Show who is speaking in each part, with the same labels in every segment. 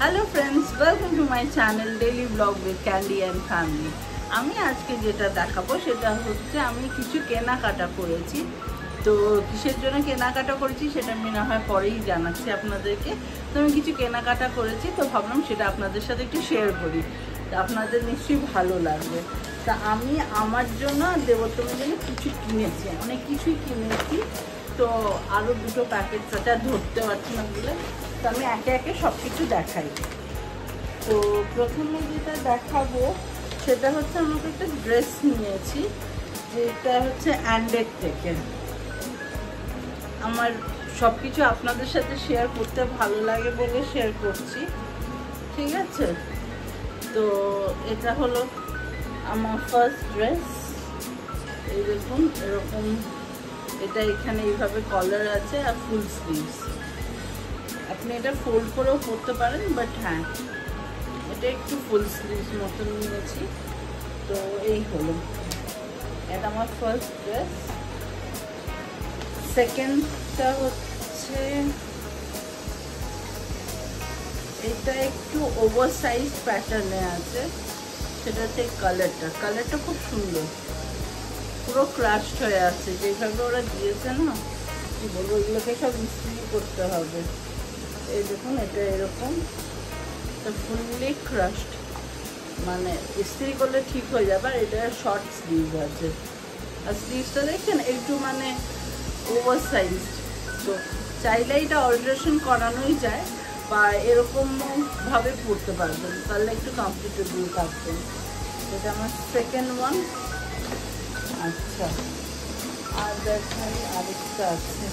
Speaker 1: Hello friends, welcome to my channel daily blog with Candy and family. আমি আজকে যেটা দেখাবো সেটা হচ্ছে আমি কিছু কেনাকাটা করেছি। তো কিসের জন্য কেনাকাটা করেছি সেটা আমি না হয় পরেই জানাচ্ছি আপনাদেরকে। তো আমি কিছু কেনাকাটা করেছি, তো ভাবলাম সেটা আপনাদের সাথে একটু শেয়ার করি, তো আপনাদের নিশ্চয়ই ভালো লাগবে। তা আমি আমার জন্য দেবোত্তমের জন্য কিছু কিনেছি, অনেক কিছুই কিনেছি। তো আরও দুটো প্যাকেট সেটা ধরতে পারছি না বলে, তো আমি একে একে সব কিছু দেখাই। তো প্রথমে যেটা দেখাবো সেটা হচ্ছে আমাকে একটা ড্রেস নিয়েছি, যেটা হচ্ছে অ্যান্ডের থেকে। আমার সব কিছু আপনাদের সাথে শেয়ার করতে ভালো লাগে বলে শেয়ার করছি, ঠিক আছে? তো এটা হলো আমার ফার্স্ট ড্রেস। এই দেখুন, এরকম এটা এখানে এইভাবে কলার আছে আর ফুল স্লিভস। আপনি এটা ফোল্ড করেও পরতে পারেন, বাট হ্যাঁ, এটা একটু ফুল স্লিভস মতন নিয়েছি। তো এই হলো, এটা আমার ফার্স্ট ড্রেস। সেকেন্ডটা হচ্ছে এটা একটু ওভার সাইজ প্যাটার্নে আছে, সেটা হচ্ছে কালারটা খুব সুন্দর, পুরো ক্রাশড হয়ে আছে। যেভাবে ওরা দিয়েছে না, কি বলবো, এগুলোকে সব ইস্ত্রি করতে হবে। এই দেখুন, এটা এরকম ফুললি ক্রাশড, মানে ইস্ত্রি করলে ঠিক হয়ে যাবে। আর এটা শর্ট স্লিভ আছে, আর স্লিভসটা দেখছেন একটু মানে ওভার সাইজ। তো চাইলে এটা অল্টারেশন করানোই যায়, বা এরকম ভাবে পরতে পারবেন, তাহলে একটু কমফোর্টেবল থাকবেন। এটা আমার সেকেন্ড ওয়ান। আচ্ছা, আর দেখাই আরেকটা আছে,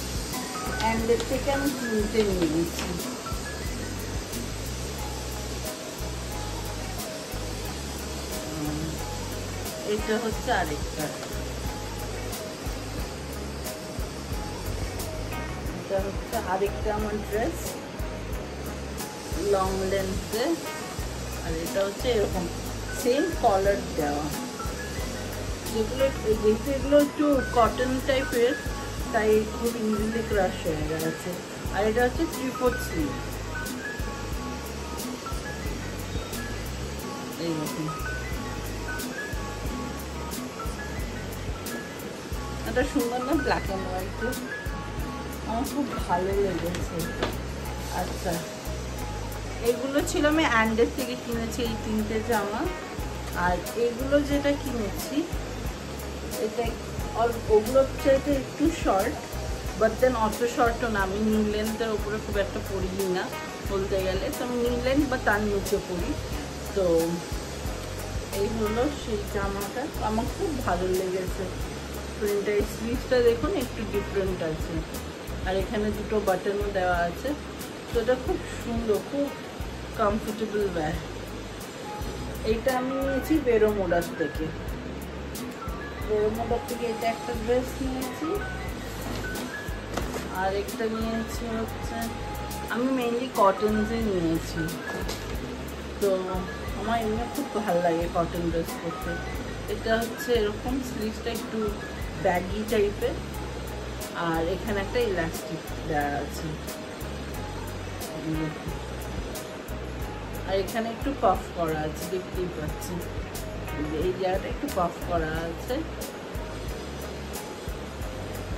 Speaker 1: অ্যান্ডের থেকে আমি কিনতে নিয়েছি। এটা হচ্ছে আরেকটা, এটা হচ্ছে আরেকটা আমার ড্রেস লং লেন্থে, আর এটা হচ্ছে এরকম সেম কলার দেওয়া। যেগুলো যেহেতু এগুলো একটু কটন টাইপের, তাই খুব ইজিলি ক্রাশ হয়ে গেছে। আর এটা হচ্ছে 3/4 স্লিভ। এইরকম এটা সুন্দর না, ব্ল্যাক অ্যান্ড হোয়াইট, আমার খুব ভালো লেগেছে। আচ্ছা, এগুলো ছিল আমি অ্যান্ডের থেকে কিনেছি, এই তিনটে জামা। আর এগুলো যেটা কিনেছি, এটা ওগুলোর চাইতে একটু শর্ট, বাট দেন অত শর্টও না। আমি নিউ লেন্থের ওপরে খুব একটা পরিই না বলতে গেলে, তো আমি নিউ লেন্থ বা তার নিচে পরি। তো এই হলো সেই জামাটা, আমার খুব ভালো লেগেছে। প্রিন্টটা, এই স্লিভসটা দেখুন একটু ডিফারেন্ট আছে, আর এখানে দুটো বাটনও দেওয়া আছে। তো এটা খুব সুন্দর, খুব কমফোর্টেবল ওয়্যার। এইটা আমি নিয়েছি বেরোমোডার থেকে। এটা একটা ড্রেস নিয়েছি, আর একটা নিয়েছি হচ্ছে, আমি মেইনলি কটনসে নিয়েছি। তো আমার এমনি খুব ভালো লাগে কটন ড্রেস পরতে। এটা হচ্ছে এরকম, স্লিভসটা একটু ব্যাগি টাইপের, আর এখানে একটা ইলাস্টিক দেওয়া আছে, আর এখানে একটু পাফ করা আছে, দেখতেই পাচ্ছি এই জায়গাটা একটু পাফ করা আছে।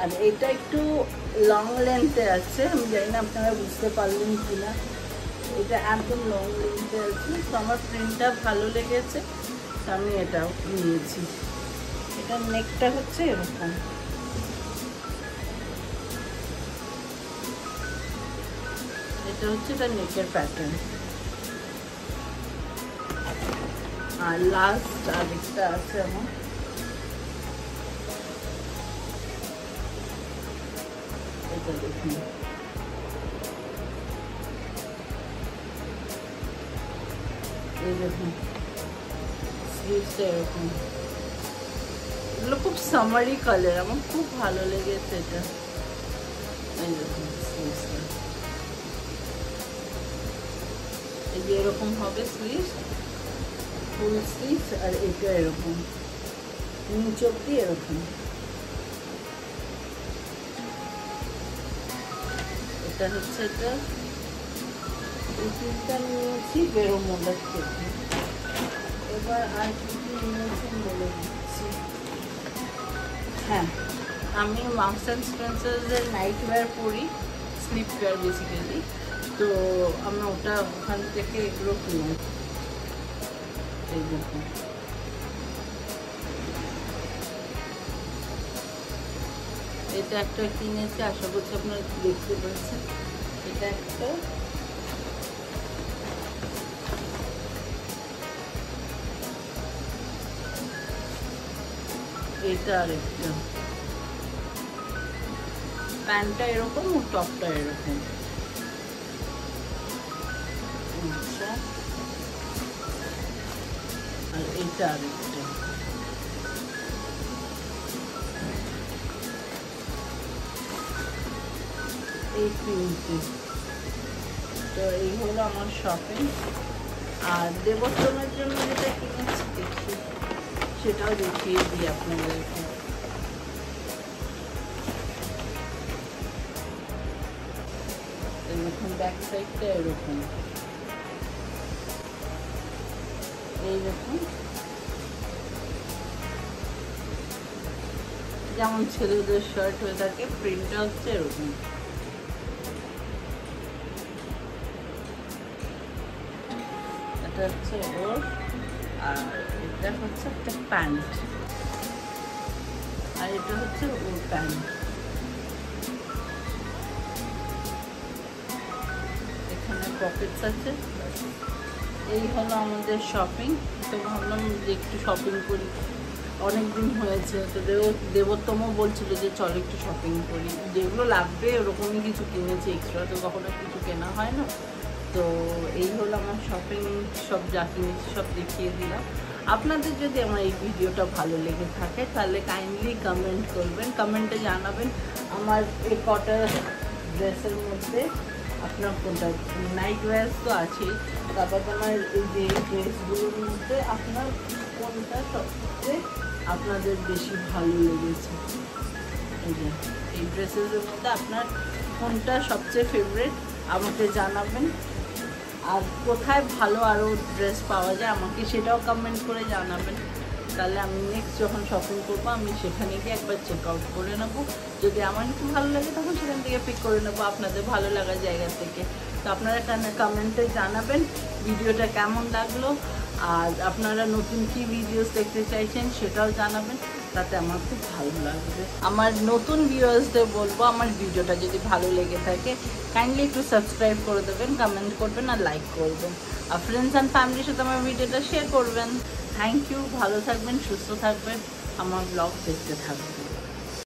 Speaker 1: আর এটা একটু লং লেন্থে আছে, আমি জানি না আপনারা বুঝতে পারলেন কিনা, এটা একদম লং লেন্থে আছে। তো আমার প্রিন্টটা ভালো লেগেছে, তো আমি এটাও নিয়েছি। এটার নেকটা হচ্ছে এরকম, এটা হচ্ছে তার নেকের প্যাটার্ন। আর লাস্ট আরেকটা আছে আমার, এটা দেখুন, এই দেখুন স্লিভসটা এরকম। এগুলো খুব সামারি কালার, আমার খুব ভালো লেগেছে এটা। এই দেখুন স্লিভসটা, এই যে এরকম হবে স্লিভস, ফুল স্লিভস। আর এটা এরকম নিচ অব্দি এরকম। এটা হচ্ছে এটা এই তিনটা নিয়েছি বেরোমোন্ডার থেকে। এবার আর কি নিয়েছি বলে দিচ্ছি। হ্যাঁ, আমি মার্কস অ্যান্ড স্পেন্সার্সের নাইট ওয়্যার পরি, স্লিপ ওয়্যার বেসিক্যালি। তো আমি ওটা ওখান থেকে এগুলো কিনি। এই দেখুন, এটা একটা কিনেছি, আশা করছি আপনারা দেখতে পাচ্ছেন। এটা একটা, এটা আরেকটা। প্যান্টটা এরকম ও টপটা এরকম। আচ্ছা, আর এটা আরেকটা। এই তিনটে। তো এই হলো আমার শপিং। আর দেবোত্তমের জন্য যেটা কিনেছি দেখি, সেটাও দেখিয়ে দিই আপনাদেরকে। দেখুন, ব্যাক সাইডটা এরকম, এই দেখুন, যেমন ছেলেদের শার্ট হয়ে থাকে, প্রিন্টটা হচ্ছে এরকম। এটা হচ্ছে ওর, আর এটা হচ্ছে একটা প্যান্ট, আর এটা হচ্ছে ওর প্যান্ট। এখানে পকেটস আছে। এই হলো আমাদের শপিং। তো ভাবলাম যে একটু শপিং করি, অনেক দিন হয়েছে। তো দেবোত্তমও বলছিল যে চল একটু শপিং করি, যেগুলো লাগবে ওরকমই কিছু কিনেছি, এক্সট্রা তো কখনো কিছু কেনা হয় না। তো এই হলো আমার শপিং, সব যা কিনেছি সব দেখিয়ে দিলাম। আপনাদের যদি আমার এই ভিডিওটা ভালো লেগে থাকে তাহলে কাইন্ডলি কমেন্ট করবেন, কমেন্টে জানাবেন আমার এই কটা ড্রেসের মধ্যে আপনার কোনটা, নাইট ওয়্যার তো আছেই, তারপর আমার এই যে ড্রেসগুলোর মধ্যে আপনার কোনটা সবচেয়ে আপনাদের বেশি ভালো লেগেছে। এই যে এই ড্রেসেসের মধ্যে আপনার কোনটা সবচেয়ে ফেভারিট আমাকে জানাবেন। আর কোথায় ভালো আরও ড্রেস পাওয়া যায় আমাকে সেটাও কমেন্ট করে জানাবেন। তাহলে আমি নেক্সট যখন শপিং করবো আমি সেখানে গিয়ে একবার চেক আউট করে নেবো। যদি আমার একটু ভালো লাগে তখন সেখান থেকে পিক করে নেবো আপনাদের ভালো লাগার জায়গা থেকে। তো আপনারা কমেন্টে জানাবেন ভিডিওটা কেমন লাগলো, আর আপনারা নতুন কি ভিডিওস দেখতে চাইছেন সেটাও জানাবেন, তাতে আমার খুব ভালো লাগবে। আমার নতুন ভিউয়ার্সদের বলবো আমার ভিডিওটা যদি ভালো লেগে থাকে কাইন্ডলি একটু সাবস্ক্রাইব করে দেবেন, কমেন্ট করবেন আর লাইক করবেন, আর ফ্রেন্ডস অ্যান্ড ফ্যামিলির সাথে আমার ভিডিওটা শেয়ার করবেন। থ্যাংক ইউ, ভালো থাকবেন, সুস্থ থাকবেন, আমার ব্লগ দেখতে থাকবেন।